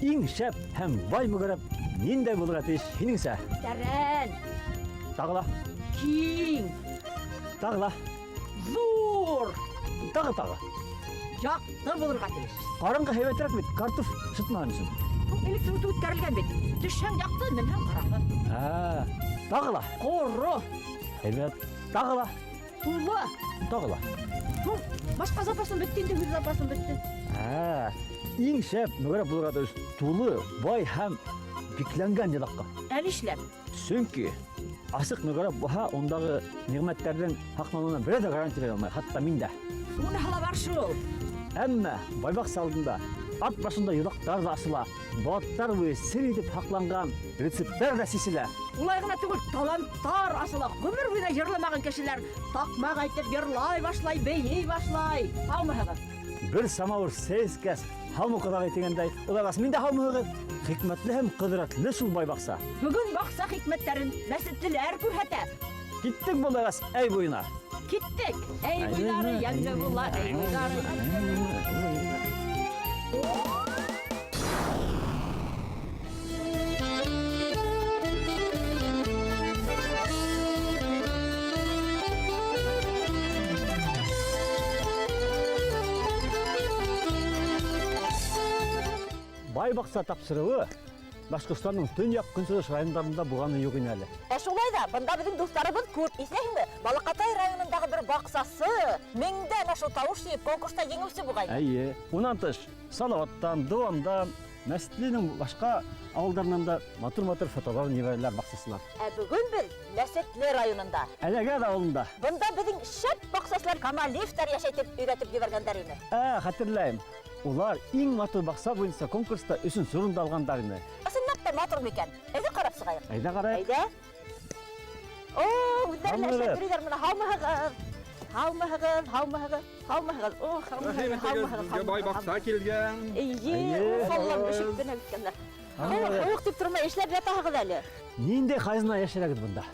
иң шәп һәм бай мөгәрәп ниндәй булырга тиеш һинеңсә? Тәрән, Тагыла, киң, тагыла, зур, тагы. яқты булырга тиеш. Караңгы һәйбәтрәк бит, картуф шытмаган өчен. Бу электр үткәрелгән бит. Төшһәң яқты, менһәң караңгы. Тагыла. Коры, Һәйбәт, тагыла, тулы. тагыла. Бу башка запасым бетте, инде үз запасым бетте. Иң шәп мөгәрәп булырга тиеш тулы, бай һәм бикләнгән җилакка. Ә нишләп? Чөнки асык мөгәрәп булһа, ондагы ниғмәттәрдән һаклануына берәр дә гарантия бирә алмай, хатта мин дә. Уны һала бар шул. Әмма байбакса алдында ат башында йолақтар да асыла, балаттар буе сер итеп һакланган рецепттар да сиселә. Улай гына түгел, таланттар асыла. Гомер буена җырламаган кешеләр такмак әйтеп йырлай башлай, бейей башлай. Һаумыһығыз? Бер самавыр сәскәс һаумы кадагы дигәндәй, уларга мин дә һаумыһығыз. Хикмәтле һәм кыдыратлы шул байбакса. Бүген бакса хикмәтләрен мәсетлеләр күрһәтә. Киттек булыгыз, әй буена. Киттек. Әй буйлары, янды була, әй буйлары. Байбакса тапшырыгы Башкортстанның төньяк көнчыгыш райондарында булганы юк ине әле. Шулай да, бында безнең дусларыбыз күп. Исәнме? Балакатай районындагы бер баксасы меңдән ашу тавыш җыеп конкурста җиңүче булган. Әйе, унан тыш Салаваттан, Дывамдан, Мәсетлинең башка авылларыннан да матур-матур фотолар нибәрәләр баксасылар. Ә бүген бер Мәсетле районында. Әләгә авылында. Бында безнең шәп баксаслар Камалевтар яшәтеп өйрәтеп җибәргәннәр ине. Хәтерләйм. Улар иң матур бакса буенча конкурста 3нче урында алгандар ине. Ысынлап та матур микән? Әйдә карап чыгайык. Әйдә карайык. Әйдә. О, үзләре яшәтүләр менә һаумыһығыз. Һаумыһығыз, һаумыһығыз, һаумыһығыз. О, һаумыһығыз. Бай бакса килгән. Әйе, саллам бишек кенә үткәннәр. Хук дип тормай эшләп ятаһыгыз әле. Ниндәй хазина яшәрәгез бунда?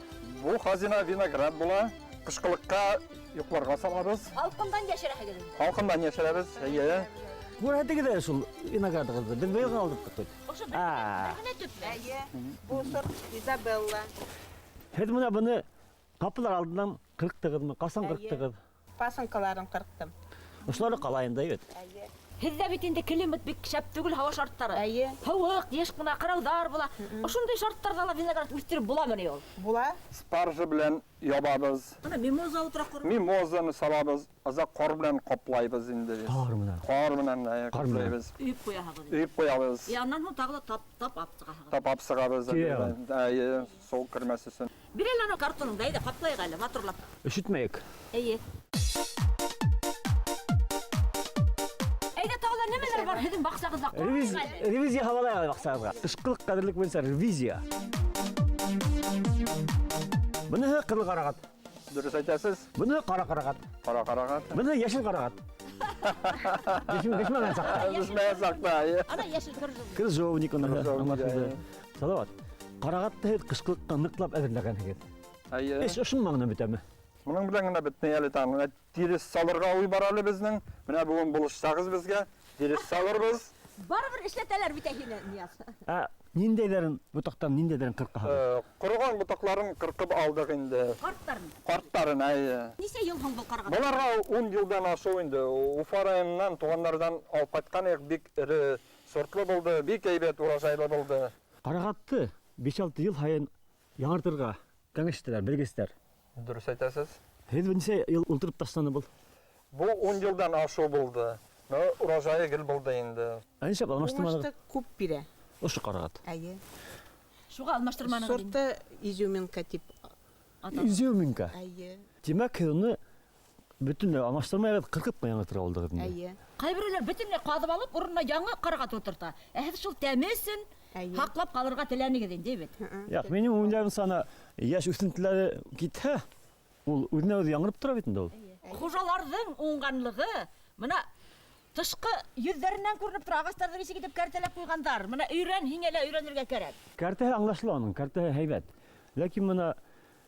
Бу хазина виноград була. Кышкылыкка йокларга салабыз. Халкымдан яшәрәһегез инде. Халкымдан яшәрәбез. Әйе. Күрәдегез шул виноградыгызды. Без быел алдык бит. Ошо бер төпле. Әйе, бу сорт Изабелла. Һез менә буны капылар алдынан кырыктыгызмы? Касан кырыктыгыз? Пасынкаларын кырыктым. Ошолары калайында бит. Әйе. Һездә бит инде климат бик шәп түгел, һава шарттары. Әйе. Һавык, еш кына кыраудар була. Ошондай шарттарда ла виноград үстереп буламыни ул? Була. Спаржа белән ябабыз. Ана мимоза утырак кур. Мимозаны салабыз. Аза кар белән каплайбыз инде. Кар менән. Кар белән каплайбыз. Үйүп куяһыгыз. Өйүп куябыз. Яннан һуң тагы тап апсыгаһыгыз. Тапап сыгабыз. Әйе, соук кирмәс өчен. Бирел аны картоныңда, әйдә каплайык әле, матурлап. Өшүтмәйек. Әйе. Әйдә тагы нәмәләр бар һезнең баксагызда? Ревизия һавалай баксагызга. Кышкылык кадерлек буенча ревизия. Буны кызыл карагат. Дөрес әйтәсез. Буны кара карагат. Кара карагат. Буны яшел карагат. Яшел сакта. Үзмә сакта. Ана яшел Крыжовник аны Крыжовник, аңлатылды. Салават. Карагатты кышкылыкка ныклап әзерләгәнһегез. Әйе. Эш ошын маңына бетәме? Моның белән генә бетне әле таңны. Тирес салырга уй бар әле безнең. Менә бүген булышсагыз безгә. Тирес салырбыз. Барыбер эшләтәләр бит әйе, Нияз. Ниндәйләрен бутактан ниндәйләрен кыркаһыгыз? Курган ботакларын кыркып алдык инде. Карттарын. Карттарын әйе. Нисә ел һуң бу карагат? Буларга 10 елдан ашу инде. Уфа районыннан туганнардан алып кайткан бик ире сортлы булды, бик әйбәт урожайлы булды. Карагатты 5-6 ел хайын яңартырга кәңәштеләр, белгестәр. Дөрес әйтәсез. Һез ничә ел ултырып ташланы бул? Бу 10 елдан ашу булды. Урожайы гел булды инде. Әншә алмаштырманы. Уңышты күп бирә. Ошо карагат. Әйе. Шуга алмаштырманы. Сорты изюминка тип. Изюминка. Әйе. Димәк, уны бөтенләй алмаштырмай кыркып яңартырга алдыгыз инде. Әйе. Кайберләр бөтенләй кадып алып, урынына яңа карагат утырта. Һез шул тәмесен хаклап калырга теләнегез инде бит. Як, минем уйлавым сана яшь үсентеләре китһә, ул үзенә үзе яңырып тора бит инде ул. Хужаларның уңганлыгы менә тышкы йөзләреннән күренеп тора, агачтарны ничек итеп кәртәләп куйгандар. Менә өйрән, һиңәлә өйрәнергә кирәк. Кәртә аңлашыла аның, кәртә һәйбәт. Ләкин моны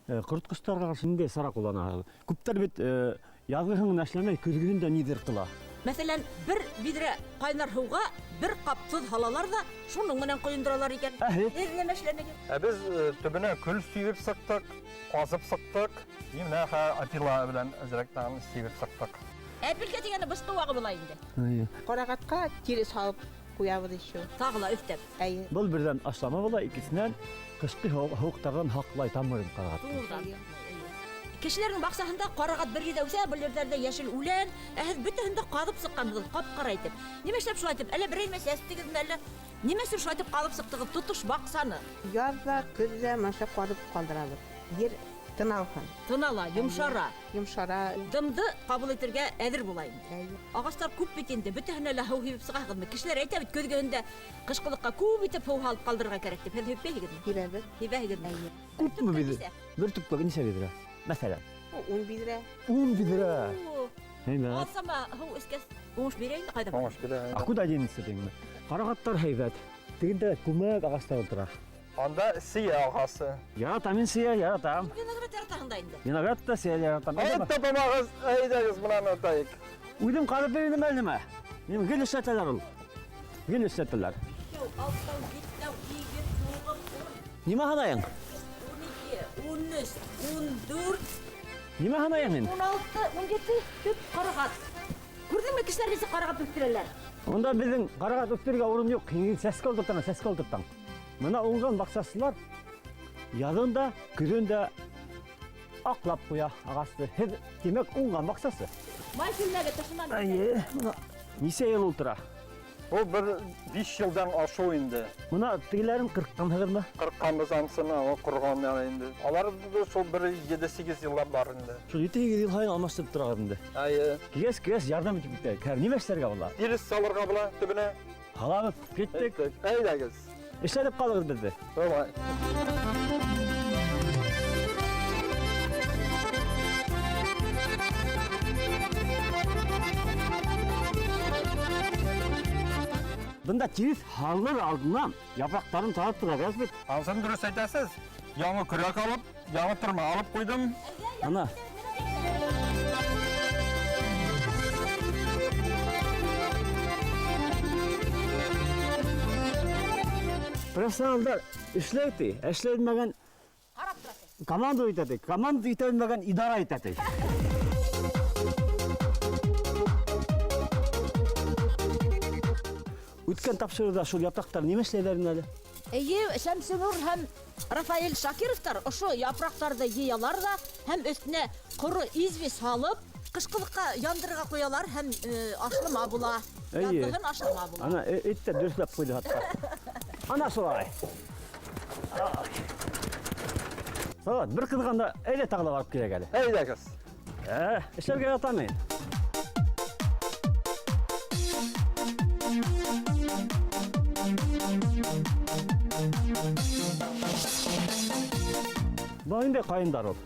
корткыштарга каршы инде сара куллана. Күптәр бит язгы һәм эшләмәй күзгенен дә нидер кыла. Мәсәлән, бер бидрә кайнар һыуга бер кап туз һалалар да, шуның менән коендыралар икән. Эзләмә эшләмәгән. Без төбенә көл сүйеп сыктык, казып сыктык. Менә апила белән әзрәктән сүйеп сыктык. Әпилгә дигәне бышкы вагы була инде. Карагатка тире салып куябыз еще. Тагыла өстәп. Әйе. Бұл бірден ашлама була, икісінен кышкы һауыктардан хаклай тамырын карагат. Туңурдан. Кешеләрнең баксаһында карагат бер җирдә үсә, бер җирдә яшел үлән, әһез бөтенендә кадып сыкканбыз, кап-кара итеп. Нимә эшләп шулай итеп? Әллә берәр мәсьәлә эстегезме әллә? Нимә өчен шулай итеп кадып сыктыгыз тотыш баксаны? Язда, көздә маша кадып калдырабыз. Ер тыналган, Тынала, йомшара. йомшара. Дымды кабул итәргә әзер була инде. Әйе. Агачлар күп бит инде, бөтенне лә һау һибеп сыгасызмы? Кешеләр әйтә бит көзгәндә кышкылыкка күп итеп һау халып калдырырга кирәк дип. Һәм һибәһегезме? Кирәбез. Һибәһегезме? Күпме биде? Бер тупка ничә бидре? Мәсәлән, 10 бидрә. 10 бидре. Һәйбәт. Алсама һау искәс, уңыш бирә инде кайда? Оңыш белән. А куда денется деңме? Карагаттар һәйбәт. Тегендә күмәк агачлар утыра. Анда сия агасы. Яратам мин сия, яратам. Виноград яртагында инде. Виноград та сия яратам. Тапамагыз, әйдәгез менән атайык. Уйдым кадып бердем әлеме? Нем гел эшләтәләр ул. Гел эшләтәләр. Алтау, битләү, игет, сугып, Нимә ханаяң? 12, 13, 14, Нимә ханаяң мин? 16, 17 төп карагат. Күрдеңме кешеләр нисә карагат үстерәләр? Онда безнең карагат үстергә урын юк. Сәскә утыртам, сәскә утыртам. Мына уңган баксасылар язында, көзөндә аклап куя агасы. Һез демәк уңган баксасы. Май күлмәге тышынан. Әйе, мына нисә ел утыра. Ул бер 5 елдан ашу инде. Мына тегеләрен 40-канһызмы? 40 ансына курган инде. Алар да шул бер 7-8 еллар бар инде. Шул 7 ел хайын алмаштырып торган инде. Әйе. Кигәс ярдәм итеп китә. Кәр нимә эшләргә була? Ирис салырга була төбенә. Халабыз киттек. Әйдәгез. Эшләп калыгыз безне. Булай. Бunda тиз халыр алдынан япрактарын тарап турабыз бит. Ансын дөрес әйтәсез. Яңа көрәк алып, яңа тырма алып куйдым. Ана. Профессионалдар эшләйти, эшләмәгән Карап торасы. команда итәди, команда итәмәгән идара итәди. Үткән тапшыруда шул япрактар нимә эшләйләр инде? Әйе, Шәмсинур һәм Рафаэль Шакировтар ошо япрактарды йыялар да һәм өстенә коры известь салып, кышкылыкка яндырырга куялар һәм ашлыма була. Әйе. Язгын ашлыма була. Ана эттә дөрсләп куйды хатта. Ана шулай. Салат, бер кызганда әйлә тагыла барып кирәк әле. Әйдәгез. Эшләргә ятам мин. Бу инде кайындар ул.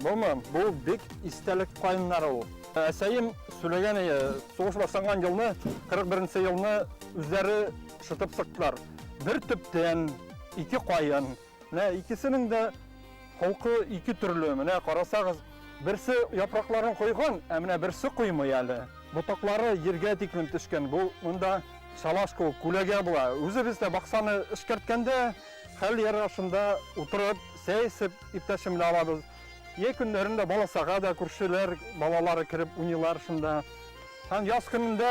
Бу бик истәлек кайыннары ул. Әсәем сөйләгән сугыш башланган елны, 41 елны үзләре шытып сыктылар. Бер төптән 2 кайын. Менә икесенең дә халкы 2 төрле. Менә карасагыз, берсе япракларын койган, ә менә берсе коймый әле. Ботаклары ергә тиклем төшкән. Бу монда шалашка күләгә була. Үзебездә баксаны эшкәрткәндә хәл ярашында утырып, сәйсеп иптәшем белән алабыз. Якыннарында баласага да күршеләр, балалары кирип уйныйлар шунда. Һәм яз көнендә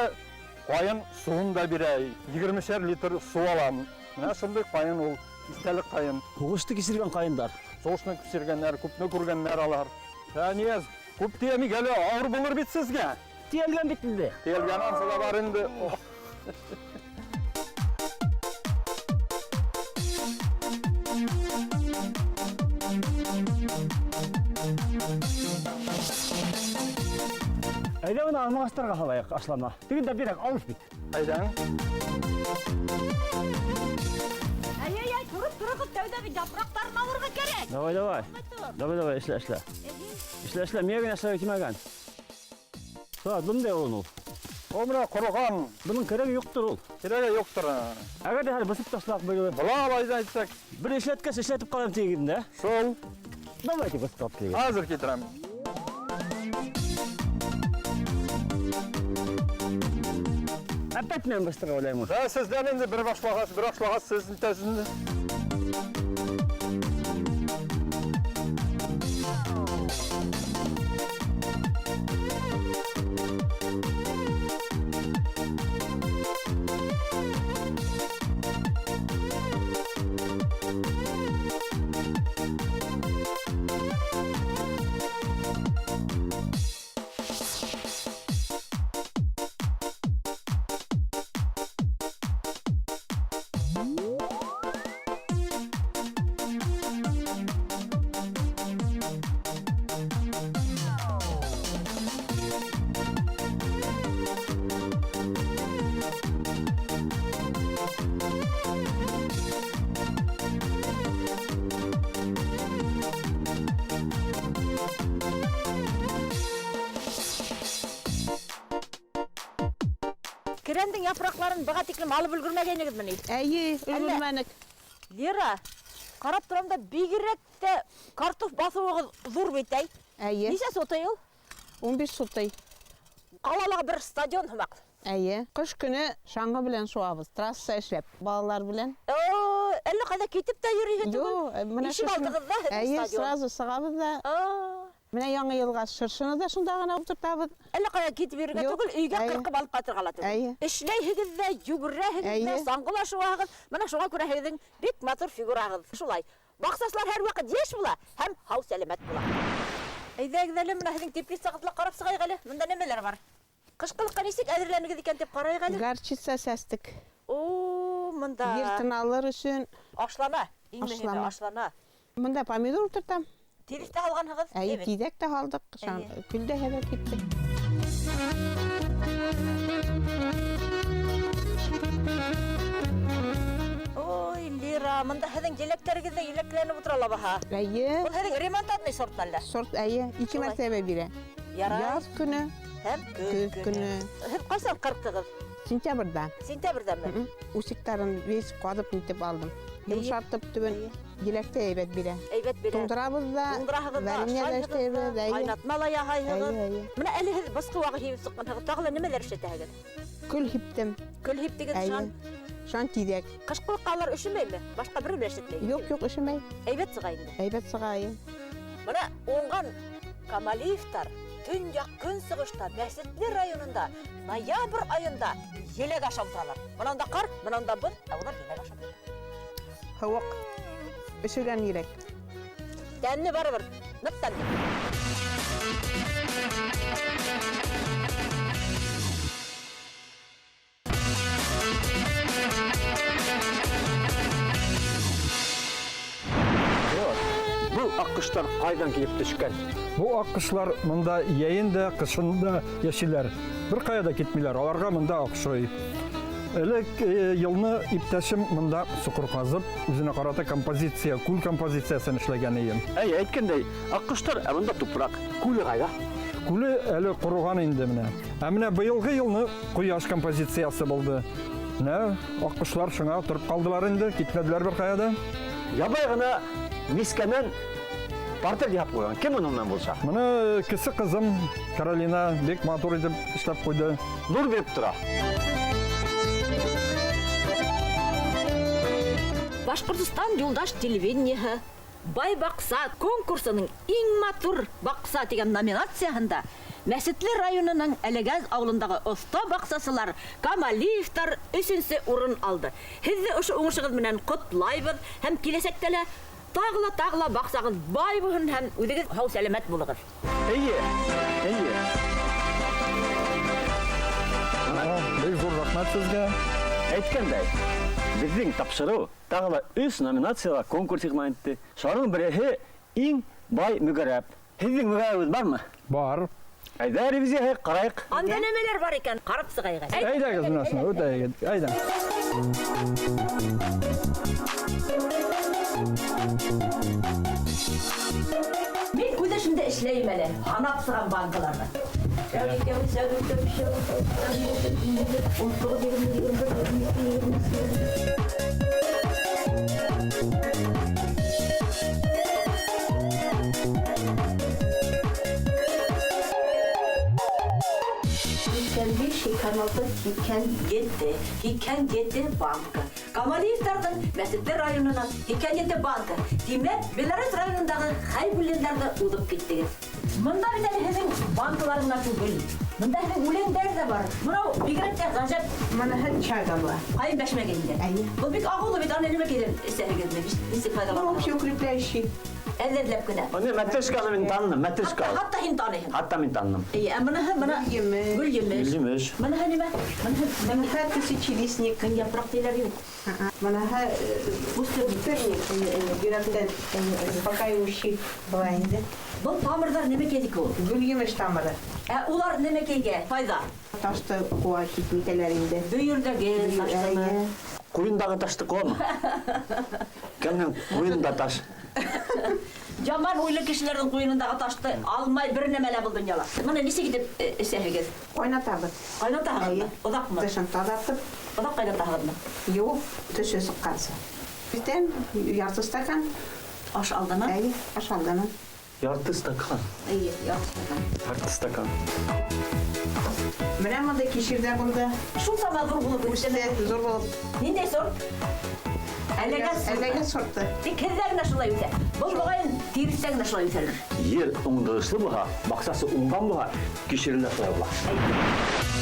кайын суын да бирә. 20 литр су алам. Менә шундый кайын ул, истәлек кайын. Хугышты кисергән кайындар. Соғышны күсергәннәр, күпне күргәннәр алар. Нияз, күп тиемик әле авыр булыр бит сезгә. Тиелгән бит инде. Тиелгән ансыда бар инде. Әйдә моны алмастырга халаяк ашлама. Тегендә бирәк алыш бит. Әйдәң. Әй, турып, тәүдә бит япрактарын алырга кирәк. Давай, эшлә. Эшлә, миңа генә эшләргә кимәгән. Бундай ул. Омра корган, Буның кирәге юктыр ул. кирәге юктыр. Әгәр дә бысып ташлак бер Була әйтсәк, бер эшләткәс эшләтеп калам тегендә. шул Давайте бысып килгән. хәзер китерәм. Әпәт мен бастыра ойлаймын. Сезден енді бір башлағас сіздің тәжінді. Kirendin yapraklarını bağa tiklem alıp ülgürmegeniz mini. Әйе, үлгермәнек. Лера, қарап тұрамда бигеректе картоф басуы зур бейтей. Әйе, Неше сотайыл? 15 сутый. Қалалағы бір стадион хымақ. Әйе, қыш күні шаңғы белән шуабыз, трасса эшләп, балалар белән. Әлі қайда кетіп та жүрейін Yo, менә Ишек алдығыз да, Әйе, стадион. сразу сығабыз да. Менә яңа елға шыршыны да шунда гына утыртабыз. Әлі қайда кетіп жүрген Жоқ, түгіл, үйге әйе. қырқып алып қатырғала түгіл. Әйе. Ішлейхігіз де, жүгіррәхігіз де, Әйе. саңғылашуағыз, мына шуға көрәхігіздің бек матур фигурағыз. Шулай, бақсасылар әр уақыт еш бұла, һәм хау сәлемет бұла. Әйдәгізәлі, мына хіздің тепкес сағытыла қарап сығайық әлі, мұнда немелер бар. Қышқылыққа несек әзірленігіз екен деп қарайық әлі. Горчица сәстік. Мұнда Ертін алыр үшін. ашлана, имені Ашлана. ашлана. Мұнда помидор утыртам. Теректе алғанығыз? Әйе, тизәк те алдық. Әйе. Күлдә һәбә киттек. Ой, Лира, мұнда хәдің желектеріңізді елекленіп отырала баха. Әйе, Бұл хәдің ремонтатный сортналла. сорт әйе, 2 Шулай. мәртәбә бирә. Ярай. Яз көне, Һәм көз көне, Һәм қайсан қырқтығыз? сентябрьдә. Сентябрьдәме? Усиктарын весь кадып нитеп алдым. Әйе. Йомшартып түбен Әйе. еләктә әйбәт бирә. Әйбәт бере. Туңдырабыз да, Туңдыраһығыз да, варенье дә эшләйбез, әйе. Кайнатмала яһайһығыз. Әйе, әйе. Менә әле һез бысқы вағы һибеп сыққанһығыз, тағыла немелер эшләтәһегез? Күл һиптем. Көл һиптегез Әйе. шан. Шан тизәк. Қышқылыққалар үшімейме? Башқа бір эшләтмәйме? Юк, юк, эшемәй. Әйбәт сыға инде. Әйбәт сыга әйе. Менә уңған Камалиевтар төньяк көнсығышта Мәсетле районында ноябрь айында елек ашап тұралар. Мынанда қар, мынанда бұз, олар елек ашап тұралар. Һавык. Өшегән ирек. Тәнне барыбер, нык тәнне. Бұл аққыштар қайдан келіп түшкен? Бұл аққышлар мұнда яйында, қышында яшилер. Бір қаяда кетмейлер, аларға мұнда ақшой. Элек елны иптәшім мұнда сұқыр қазып, өзіне қарата композиция, күл композициясын эшләгән ием. Әй, әйткәндәй, аққыштар әмінда тупрак, күлі қайда? Күле әле құрыған инде менә. Ә менә быелгы елны кояш композициясы булды. Менә аққышлар шуңа торып калдылар инде, китмәделәр бер каяда. Ябай ғана мискәнән портрет яп қойған. Кем онымен болса? Менә кесе кызым Каролина бек матур итеп эшләп куйды. Нур беріп тұра. Башқұртстан юлдаш телевидениеһы Бай бақса конкурсының иң матур бақса деген номинацияһында Мәсетле районының Әлегәз ауылындағы оста бақсасылар Камалиевтар 3-нче урын алды. Һезне ошо уңышыгыз менән котлайбыз һәм киләсәктә лә тагыла бақсагыз бай булсын һәм үзегез һау сәламәт булыгыз. Әйе, әйе. Бик зур рәхмәт сезгә. Әйткәндәй, безнең тапшыру тагыла 3 номинациялар конкурс игълан итте. Шуның береһе иң бай мөгәрәп. Һезнең мөгәрәбез бармы? Бар. Әйдә ревизия карайык. Анда нәмәләр бар икән? Карап сыгайык. Әйдәгез менә, үтәгез. Әйдә. Мин күдәшемдә эшләйм әле. Анап сыган банкаларда. Kanalda Хиккен кетті банка. Камалиевтардың Мәсіттер районынан хиккен кетті банка. Демек, Белорет районындағы хай бүлендерді ұлып кеттігіз. Мұнда бір әлі хізің банкаларың ашу бүл. Мұнда хізің өлеңдер де бар. Мұнау бигретте ғажап. Mana hə çaydalar. Қайын бәшмәгенде. Бұл бик ағылы бит аны неме kedin істәлігізме. Несі Bu пайдаланған. общеукрепляющий. Әзірлеп күні. Аны мәтришканы мен таныным, мәтришка. Хатта хин таныйын. Хатта мен таныным. Мұны Gülyemiş. гүл емеш. Gülyemiş. Мұны неме? Mana hə тысячелистник. Кын япрақ дейлер yok. Mana hə пустырник. Гürəfdən bakayuşi bayında. Бұл тамырдар неме kedик ол? Gülyemiş tamırı. Олар неме кейге? Файда. Taştı koğa kitmitelerinde. Бүйірдегі таштымы. Куйындағы ташты қома. Кәнен куйында таш. Жаман ойлы кешілердің қойынындағы ташты алмай бір немелі бұл дүниялар. Мұны несі кетіп істәхігіз? Oynatabız. Қайнатағыз? Одақ мы? Dışın tazatıp. Одақ қайнатағыз мы? Yok. Dışı sıkkansı. Bizden yartı stakan. Аш алдана? Aşağıdan. Ярты стакан. Ярты стакан. Менә монда кишердә булды. Шул сама зор болып көрсеме? Зор булып. Нендей сорт? Әлегә сорты. Тек кездеріне шулай өте. Бұл бұғайын тирістегіне шулай өтелір. Ер оңдығышлы бұға, бақсасы оңған бұға, кешірілі қылай бұға.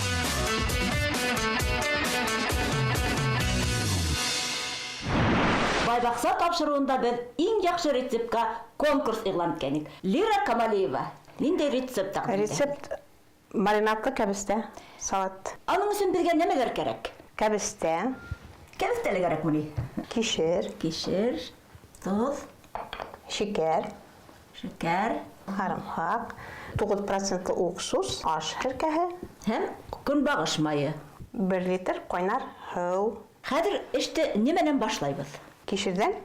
Байбақса тапшыруында біз ең жақсы рецептқа конкурс иғлан еткенік. Лира Камалиева, нендей рецепт тақдым? Рецепт маринадlı kəbistə, salat. Аның үшін бізге немелер керек? Kəbistə, Кәбістелі керек мұны? kişir, Кешір, тұз, şeker, шекер, sarımsaq, 9% уксус, аш şirkəhi, һәм күнбағыш майы. 1 litr qaynar һыу. Хәзер эште неменен башлайбыз? Kişirdən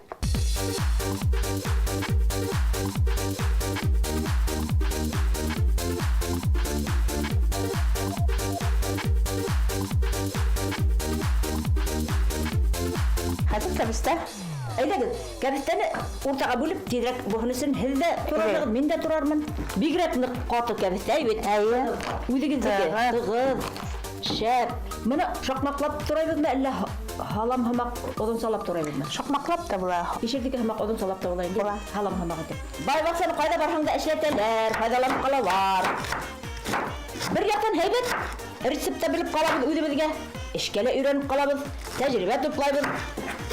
Hadi kəbistə. Әйдәгіз, кәбістені ортаға бөліп, тезірек бұғынысын хілді тұрармын, мен де тұрармын. Бигрәк нык қаты кәбісті, әйбет. Өзігіздегі, тығыз, шәп. Мұны шақмақлап тұрайбыз ма, әлі халам хамақ odun салап тұрайбыз ма? Шақмақлап та була. Кешердегі хамақ odun салап та болайын деп, Була. халам хамақ етіп. Бай бақсаны қайда барсаңда әшлетелер, пайдаланып қалалар. Бір яқтан әйбет, рецепті біліп қалабыз өзімізге. Ішкелі үйреніп қалабыз, тәжірибе топлайбыз.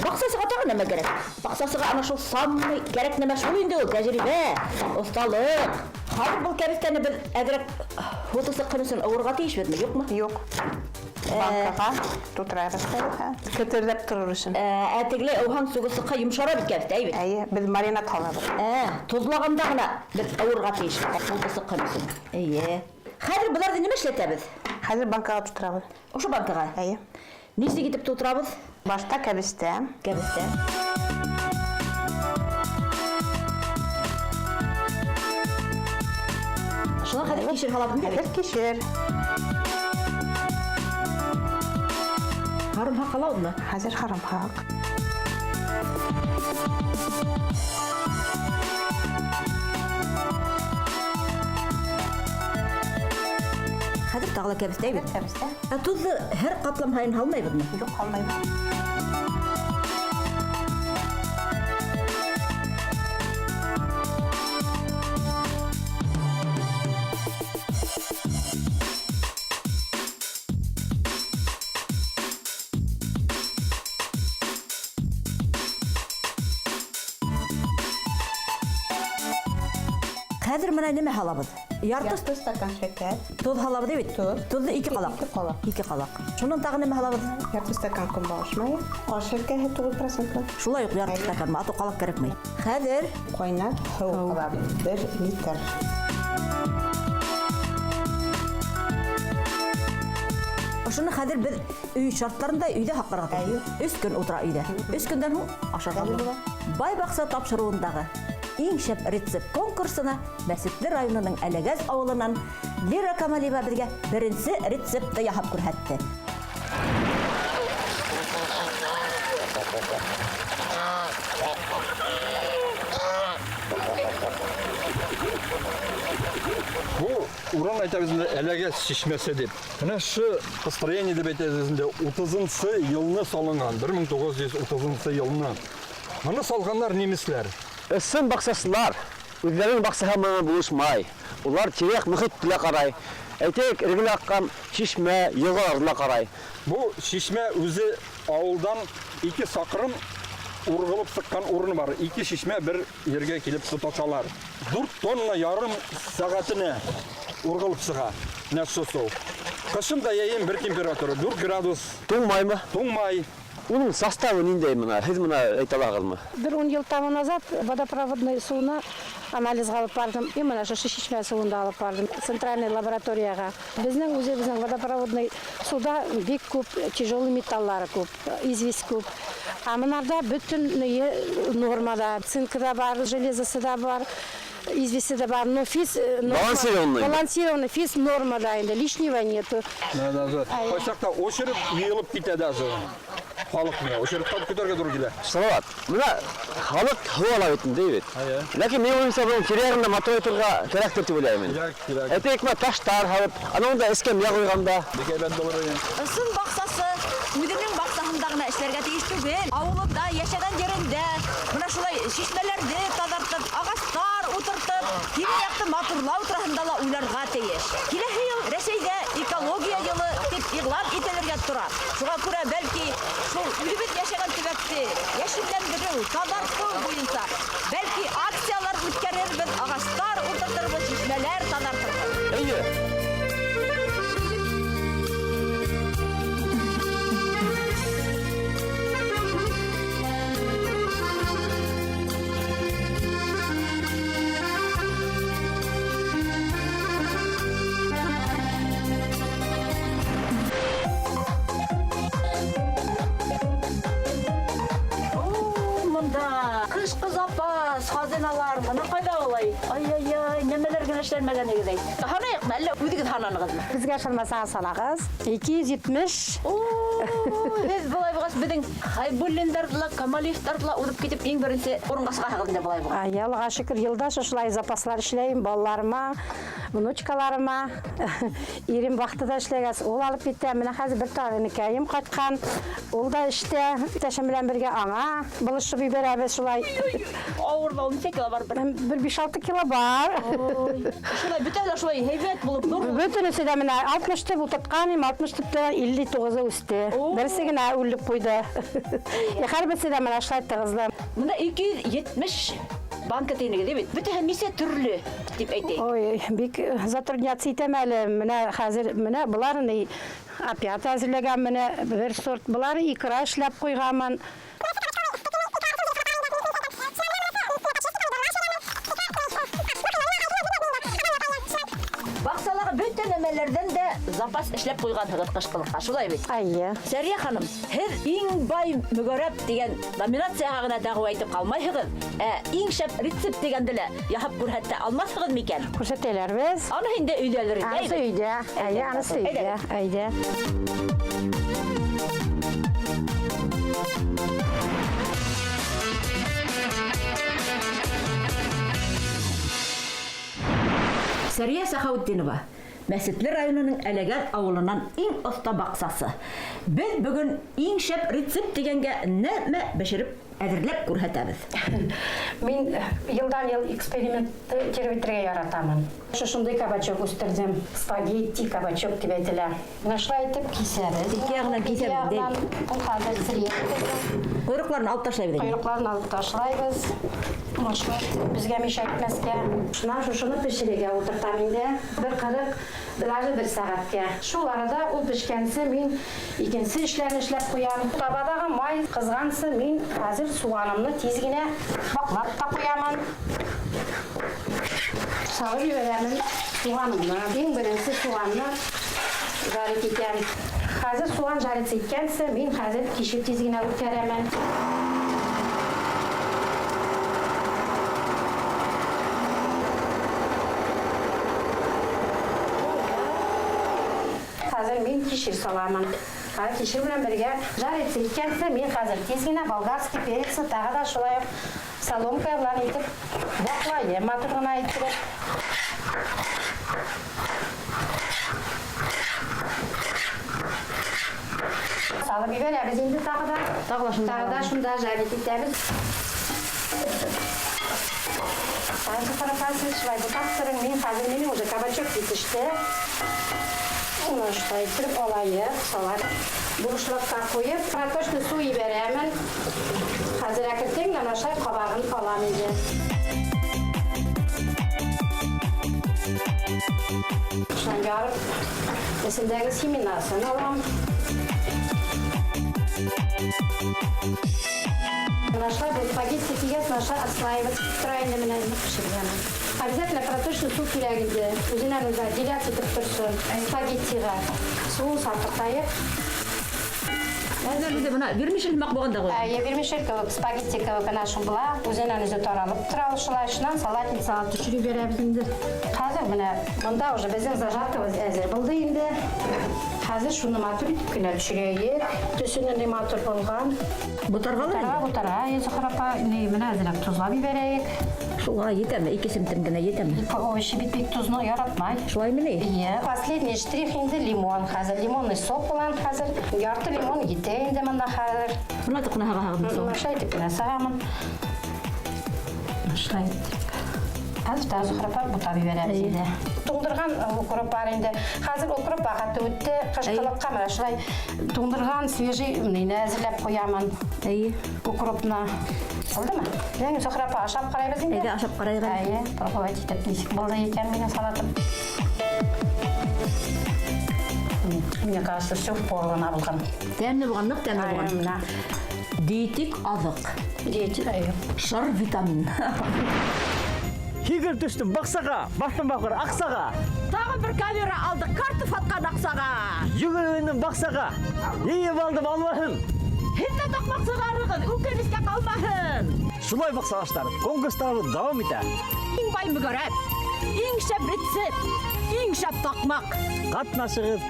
Бақсасыға тағы неме керек? Бақсасыға ана шул самый керек неме шул инде ул тәжрибе, осталык. Хәзер бұл кәбестәне без әзрәк фотосы кынысын авырга тиешбезме, юкмы? Юк. Банкага тутырабыз. Көтерләп торыр өчен. Әтегле аухан сугысыка йомшара бит кәбестә, әйбет. Әйе, без маринад халабыз. Тозлаганда гына без авырга тиешбез, фотосы кынысын. Әйе. Хәзер буларда ниме эшләтәбез? Хәзер банкага тутырабыз. Ошо банкага. Әйе. Ничек итеп тутырабыз? Башта кәбестә. Кәбестә. Шуңа хәзер кишер халабыз бит. Хәзер кишер. Харым хакалаудмы? Хәзер харымхак. Хәзер тагыла кәбестә бит. Кәбестә. Тузы һәр катлам һайын һалмайбызмы? Юк, халмайбыз. Хәзер менә ниме халабыз? Ярты стакан шәкәр. Туз халабыз бит. Тузны 2 калак. 2 калак. 2 калак. Шуннан тагы ниме халабыз? Ярты стакан көнбагыш майы. Аш шәкәре 9%. Шулай ук ярты стакан ату калак кирәкмәй. Хәзер Кайнар һыу халабыз. 1 литр. Шуны хәзер без үй шартларында өйдә хаккарга тиеш. 3 көн утыра өйдә. 3 көндән һуң ашарга була. Бай бакса тапшыруындагы иң шәп рецепт конкурсына Мәсетле районының Әләгәз авылынан Лира Камалиева безгә беренче рецептты яһап күрһәтте. Бұл уран айтабызында әлеге шешмесе деп. Мына шы построение деп айтабызында 30-сы елны салынған, 1930-сы елны. Мұны салғандар неміслер. Ысын бақсасылар, өздерінің бақсаһамына buluşмай. Олар терек мұхит тіле қарай. Әйтек іргілі аққан шешме, елғаларына қарай. Бұл шешме өзі ауылдан 2 сақырым урғылып сыққан орны бар. 2 шешме бір ерге келіп тұташалар. 4 тонна ярым сағатына урғылып сыға. Нәші сол. Қышында ең бір температура 4 градус. Тоңмай ма? Тоңмай. Оның составы нендей мына? Сіз мына айталағыз ма? Bir 10 yıl tamam назад водопроводной суына анализ алып бардым. И мына шу шишме суында алып бардым. Центральный лабораторияға. Біздің өзіміздің водопроводной суда бик көп тяжелый металлары көп, известь көп. А мынарда бүтін нормада, цинкі да бар, железосы да бар. Извести да бар, но физ балансированный физ нормада енді, лишнего нету. Қойсақта очеріп үйіліп кете даже. Халық не, очеріп қалып кетерге дұру келе. Салават, мына халық хау ала бетін дейбет. Ләкин мен ойымса бұның терегінде мотор тұрға керектір деп ойлаймын. Әтек ма таштар халып, анауында ескем я қойғанда. Ысын бақсасы үдінің бақсасындағына эшләргә тиеш түгел. Авылында, яшәгән жерендә, мына шулай шишмәләрде тазартып, агастар утыртып, тирә-якты матурлау турында ла уйларга тиеш. Киләсе ел Рәсәйдә экология елы дип игълан ителергә тора. Шуңа күрә бәлки шул үдебез яшәгән төбәкте яшелләндерү, тазарту буенча бәлки акциялар үткәрербез, агастар утыртырбыз, шишмәләр тазартырбыз. Кышкы запас, хазиналар, мына кайда олай? Ай-ай-ай, немелер генә эшләнмәгән игедәй. Ханайык мәллә үдегез хананыгызмы? Бізге ашалмасаңыз салағыз. 270. Без булай бугас бидең Хайбуллиндарла, Камалевтарла урып китеп иң беренче урынга чыгасыз дип булай буга. Аллаға шүкір, елда шушылай запаслар эшләйм, балаларыма, внучкаларыма. Ирем вакытында эшләгәс, ул алып китә. Менә хәзер бер тагыныкаем кайткан. Ул да эштә, тәшем белән бергә аңа булышып ибәрәбез шулай. Авырда 12 кило бар. Бер 5-6 кило бар. Шулай бөтәләр шулай һәйбәт булып нур. Бөтенесе дә менә 60 тип утыртканым, 60 типтә 59 үсте. Берсе генә үлеп куйды. Һәрберсе дә менә шулай тыгызлы. Монда 270 банка тиенгә дип. Бөтен мисә төрле дип әйтә. Ой, бик затрудняться итәм әле. Менә хәзер менә буларны опять әзерләгән, менә бер сорт булар икра эшләп куйганмын. Баксаларга бөтен нәмәләрдән дә запас эшләп куйгансыз кышкылыкка. Шулай бит. Айя. Сәрия ханым, һез иң бай мөгәрәп дигән номинацияга гына дәгъва итеп калмайсыз. Иң шәп рецепт дигәнде лә яһап күрһәтә алмассыз микән? Күрсәтәләрбез. Аны инде өйдәлер инде. Анысы өйдә. Айя, анысы өйдә. Айда. Сәрия Сахаутдинова, Мәсетле районының Әләгәр авылынан иң оста баксасы. Без бүген иң шәп рецепт дигәнгә нәмә бешереп әзерләп күрһәтәбез. Мин елдан-ел эксперимент тервитргә яратамын. Шушындай кабачок үстердем. Спагетти кабачок дип әйтелә. Нашла итеп кисәбез. Ике ягынан кисәбез дип. Ул хәзер зрелый. Койрыкларын алып ташлайбыз. Койрыкларын алып ташлайбыз. Машина безгә мишә итмәскә. Шуны пешерергә утыртам инде. 1:40, даже 1 сәгатькә. Шул арада ул пешкәнсе мин икенче эшләрне эшләп куям. Табадагы май кызгансы мин хәзер суганымны тиз генә баклап та куямын. Салып җибәрәмен суганымны. Иң беренче суганны жарып итәм. Хәзер суган жарып иткәнсе мин хәзер кишеп тиз генә үткәрәмен. Хәзер мин кишер саламын. Кишер белән бергә жарып иткәнсе мин хәзер тиз генә болгарский перец тагы да шулай соломка белән итеп ваклаем матур гына итеп. Salып жіберебіз енді тағы да. Тағы да шунда жарит етеміз. Қазір қарапасы шылай бұтақтырың, менің уже кабачок бітішті. Оны шылай тұрып олайық, солар бұрышлыққа қойып, картошны су еберемін. Қазір әкіртең намашай қабағын алам еді. Шылай жарып, есіндегі семенасын алам. Нашла бы спагетти киес, наша отслаивать тройными пішіргені. Обязательно картошный суп керегінде. Өзінен өзі деляться тұрсын. Спагеттиға суын сартықтайық. Әзірлі бұна вермишель мақ болғанда ғой. Вермишель көвік, спагетти көвік нашын бұла. Өзінен өзі таралып тұралышылайшынан салатин салат түшірі береміз енді. Қазір міне, мұнда уже біздің зажатымыз әзір болды енді. Қазір шуны матур етіп кіне түшірейік. Түсінің матур болған. Бұтарғалы әні? Бұтарға, езі қарапа міне әзірек тұзлап берейік. Шуға етемі, икесім тімдіне етемі. Овощи битпек тұзны яратмай. Шулай міне? Иә. Последний штрих енді лимон қазір. Лимонный сок болан қазір. Ярты лимон ете енді мұнда қазір. Бұна тұқына хағағын сол. Машай деп кіне сағамын. Машай деп. Қазір тазы қарапа бұта бибереміз енді. Тоңдырған укроп бар енді. Қазір укроп бағаты өтті. Қышқылып қамыра шылай. Тоңдырған свежий үнейні әзірлеп қоямын. Укропна. Oldu mu? Yani sohrapa aşap qarayız indi. Aşap qarayız. Ayı, provoyat etip nisik bolda ekan mening salatim. Мне кажется, все в пору набылған. Тәмді болғандық, тәмді болған. Мына. Диетик азық. Диетик айы. Шар витамин. Хигір түштім бақсаға, бақтың бақыр ақсаға. Тағы бір камера алды, картоп атқан ақсаға. Жүгірінің бақсаға, ейіп алдым алмахын. Хитті тоқмақ сұғарығын, өкемеске қалмағын. Шулай бақсағаштар, конкурстары давам ете. Ең бай мүгіріп, ең шәп рецепт, ең шәп тоқмақ. Қатнашығыз,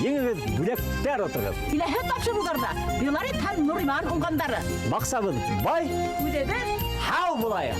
еңіңіз бүлектер отырып. Иләхе тапшыруларда, Белорет һәм Нуриман ұңғандары. Бақсабыз бай, Үдебіз хау болайы.